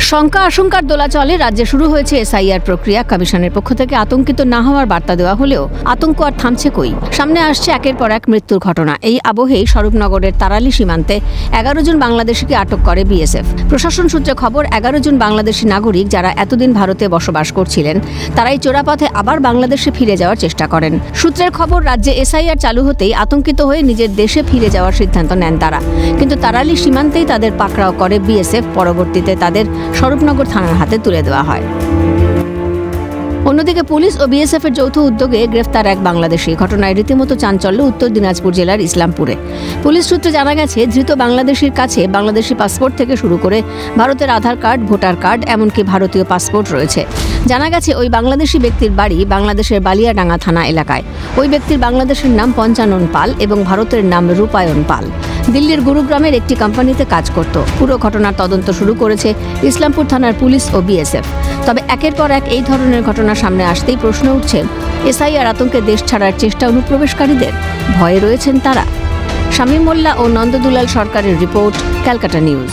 শঙ্কা আশঙ্কার দোলাচলে রাজ্যে শুরু হয়েছে এসআইআর প্রক্রিয়া। কমিশনের পক্ষ থেকে আতঙ্কিত না হওয়ার বার্তা দেওয়া হলেও আতঙ্ক আর থামছে কই। সামনে আসছে একের পর এক মৃত্যুর ঘটনা। এই আবহেই স্বরূপনগরের তারালি সীমান্তে 11 জন বাংলাদেশিকে আটক করে বিএসএফ। প্রশাসন সূত্রে খবর, 11 জন বাংলাদেশি নাগরিক যারা এতদিন ভারতে বসবাস করছিলেন তারাই চোরাপথে আবার বাংলাদেশে ফিরে যাওয়ার চেষ্টা করেন। সূত্রের খবর, রাজ্যে এসআইআর চালু হতেই আতঙ্কিত হয়ে নিজের দেশে ফিরে যাওয়ার সিদ্ধান্ত নেন তারা। কিন্তু তারালি সীমান্তেই তাদের পাকড়াও করে বিএসএফ। পরবর্তীতে তাদের স্বরূপনগর থানার হাতে তুলে দেওয়া হয়। অন্যদিকে পুলিশ ও বিএসএফ এর যৌথ উদ্যোগে গ্রেফতার এক বাংলাদেশি। ঘটনায় রীতিমতো চাঞ্চল্য উত্তর দিনাজপুর জেলার ইসলামপুরে। পুলিশ সূত্রে জানা গেছে, ধৃত বাংলাদেশির কাছে বাংলাদেশি পাসপোর্ট থেকে শুরু করে ভারতের আধার কার্ড, ভোটার কার্ড, এমনকি ভারতীয় পাসপোর্ট রয়েছে। জানা গেছে ওই বাংলাদেশি ব্যক্তির বাড়ি বাংলাদেশের বালিয়াডাঙ্গা থানা এলাকায়। ওই ব্যক্তির বাংলাদেশের নাম পঞ্চানন পাল এবং ভারতের নাম রূপায়ণ পাল। দিল্লির গুরুগ্রামের একটি কোম্পানিতে কাজ করত। পুরো ঘটনার তদন্ত শুরু করেছে ইসলামপুর থানার পুলিশ ও বিএসএফ। তবে একের পর এক এই ধরনের ঘটনা সামনে আসতেই প্রশ্ন উঠছে, এসআইআর আতঙ্কে দেশ ছাড়ার চেষ্টা অনুপ্রবেশকারীদের? ভয়ে রয়েছেন তারা? শামীম মোল্লা ও নন্দদুলাল সরকারের রিপোর্ট, ক্যালকাটা নিউজ।